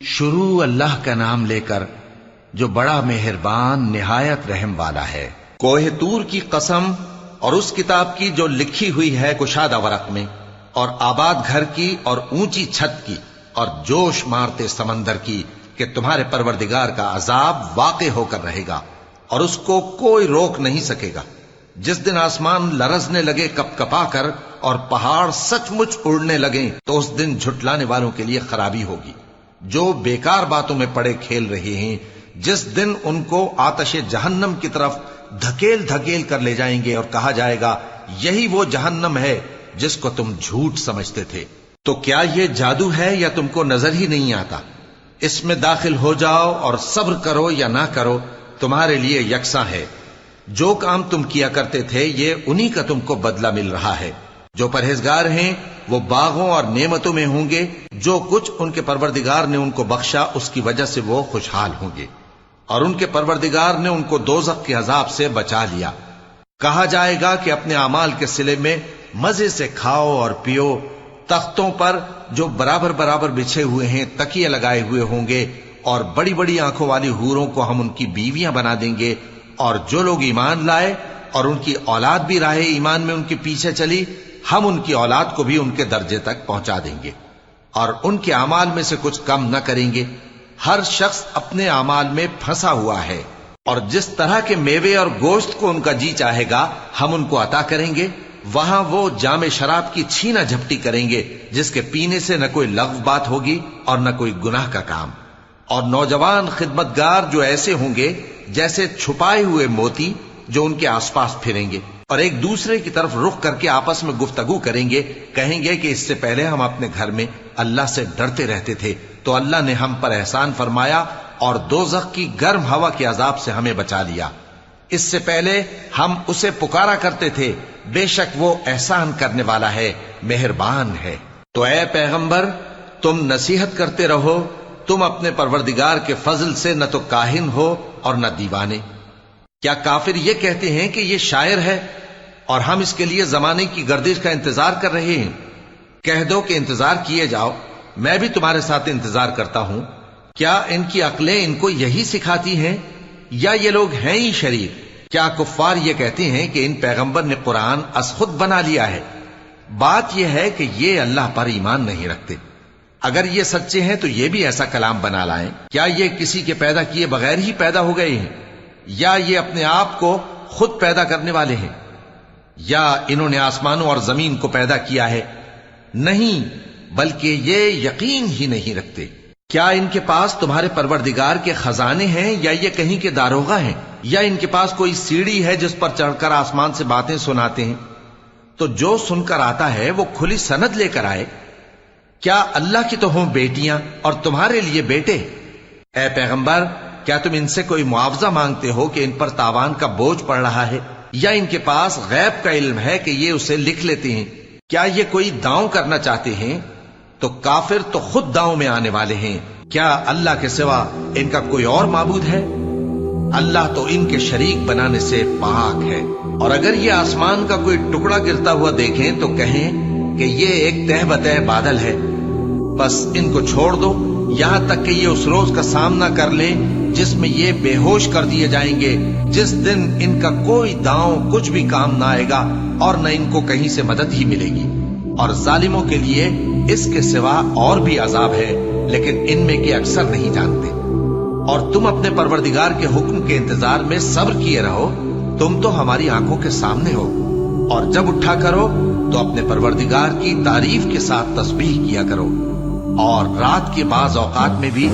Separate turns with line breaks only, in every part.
شروع اللہ کا نام لے کر جو بڑا مہربان نہایت رحم والا ہے۔ کوہ طور کی قسم اور اس کتاب کی جو لکھی ہوئی ہے کشادہ ورق میں، اور آباد گھر کی اور اونچی چھت کی، اور جوش مارتے سمندر کی کہ تمہارے پروردگار کا عذاب واقع ہو کر رہے گا اور اس کو کوئی روک نہیں سکے گا۔ جس دن آسمان لرزنے لگے کپ کپا کر اور پہاڑ سچ مچ اڑنے لگیں تو اس دن جھٹلانے والوں کے لیے خرابی ہوگی جو بیکار باتوں میں پڑے کھیل رہے ہیں۔ جس دن ان کو آتش جہنم کی طرف دھکیل دھکیل کر لے جائیں گے اور کہا جائے گا یہی وہ جہنم ہے جس کو تم جھوٹ سمجھتے تھے۔ تو کیا یہ جادو ہے یا تم کو نظر ہی نہیں آتا؟ اس میں داخل ہو جاؤ اور صبر کرو یا نہ کرو تمہارے لیے یکساں ہے۔ جو کام تم کیا کرتے تھے یہ انہی کا تم کو بدلہ مل رہا ہے۔ جو پرہیزگار ہیں وہ باغوں اور نعمتوں میں ہوں گے، جو کچھ ان کے پروردگار نے ان کو بخشا اس کی وجہ سے وہ خوشحال ہوں گے، اور ان کے پروردگار نے ان کو دوزخ کے عذاب سے بچا لیا۔ کہا جائے گا کہ اپنے اعمال کے صلے میں مزے سے کھاؤ اور پیو، تختوں پر جو برابر برابر بچھے ہوئے ہیں تکیے لگائے ہوئے ہوں گے، اور بڑی بڑی آنکھوں والی حوروں کو ہم ان کی بیویاں بنا دیں گے، اور جو لوگ ایمان لائے اور ان کی اولاد بھی راہ ایمان میں ان کے پیچھے چلی، ہم ان کی اولاد کو بھی ان کے درجے تک پہنچا دیں گے اور ان کے اعمال میں سے کچھ کم نہ کریں گے۔ ہر شخص اپنے اعمال میں پھنسا ہوا ہے، اور جس طرح کے میوے اور گوشت کو ان کا جی چاہے گا ہم ان کو عطا کریں گے۔ وہاں وہ جام شراب کی چھینا جھپٹی کریں گے جس کے پینے سے نہ کوئی لغو بات ہوگی اور نہ کوئی گناہ کا کام۔ اور نوجوان خدمتگار جو ایسے ہوں گے جیسے چھپائے ہوئے موتی جو ان کے آس پاس پھریں گے، اور ایک دوسرے کی طرف رخ کر کے آپس میں گفتگو کریں گے، کہیں گے کہ اس سے پہلے ہم اپنے گھر میں اللہ سے ڈرتے رہتے تھے تو اللہ نے ہم پر احسان فرمایا اور دوزخ کی گرم ہوا کے عذاب سے ہمیں بچا لیا۔ اس سے پہلے ہم اسے پکارا کرتے تھے، بے شک وہ احسان کرنے والا ہے، مہربان ہے۔ تو اے پیغمبر تم نصیحت کرتے رہو، تم اپنے پروردگار کے فضل سے نہ تو کاہن ہو اور نہ دیوانے۔ کیا کافر یہ کہتے ہیں کہ یہ شاعر ہے اور ہم اس کے لیے زمانے کی گردش کا انتظار کر رہے ہیں؟ کہہ دو کہ انتظار کیے جاؤ، میں بھی تمہارے ساتھ انتظار کرتا ہوں۔ کیا ان کی عقلیں ان کو یہی سکھاتی ہیں یا یہ لوگ ہیں ہی شریر؟ کیا کفار یہ کہتے ہیں کہ ان پیغمبر نے قرآن از خود بنا لیا ہے؟ بات یہ ہے کہ یہ اللہ پر ایمان نہیں رکھتے۔ اگر یہ سچے ہیں تو یہ بھی ایسا کلام بنا لائیں۔ کیا یہ کسی کے پیدا کیے بغیر ہی پیدا ہو گئے ہیں، یا یہ اپنے آپ کو خود پیدا کرنے والے ہیں، یا انہوں نے آسمانوں اور زمین کو پیدا کیا ہے؟ نہیں، بلکہ یہ یقین ہی نہیں رکھتے۔ کیا ان کے پاس تمہارے پروردگار کے خزانے ہیں یا یہ کہیں کے داروغہ ہیں، یا ان کے پاس کوئی سیڑھی ہے جس پر چڑھ کر آسمان سے باتیں سناتے ہیں؟ تو جو سن کر آتا ہے وہ کھلی سند لے کر آئے۔ کیا اللہ کی تو ہوں بیٹیاں اور تمہارے لیے بیٹے؟ اے پیغمبر کیا تم ان سے کوئی معاوضہ مانگتے ہو کہ ان پر تاوان کا بوجھ پڑ رہا ہے، یا ان کے پاس غیب کا علم ہے کہ یہ اسے لکھ لیتے ہیں؟ کیا یہ کوئی داؤں کرنا چاہتے ہیں؟ تو کافر تو خود داؤں میں آنے والے ہیں۔ کیا اللہ کے سوا ان کا کوئی اور معبود ہے؟ اللہ تو ان کے شریک بنانے سے پاک ہے۔ اور اگر یہ آسمان کا کوئی ٹکڑا گرتا ہوا دیکھیں تو کہیں کہ یہ ایک تہ بتہ بادل ہے، بس ان کو چھوڑ دو یہاں تک کہ یہ اس روز کا سامنا کر لیں جس میں یہ بے ہوش کر دیے جائیں گے، جس دن ان کا کوئی داؤں کچھ بھی کام نہ آئے گا اور نہ ان کو کہیں سے مدد ہی ملے گی۔ اور ظالموں کے لیے اس کے سوا اور بھی عذاب ہے، لیکن ان میں کے اکثر نہیں جانتے۔ اور تم اپنے پروردگار کے حکم کے انتظار میں صبر کیے رہو، تم تو ہماری آنکھوں کے سامنے ہو۔ اور جب اٹھا کرو تو اپنے پروردگار کی تعریف کے ساتھ تسبیح کیا کرو، اور رات کے بعض اوقات میں بھی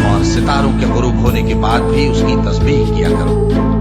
اور ستاروں کے غروب ہونے کے بعد بھی اس کی تسبیح کیا کرو۔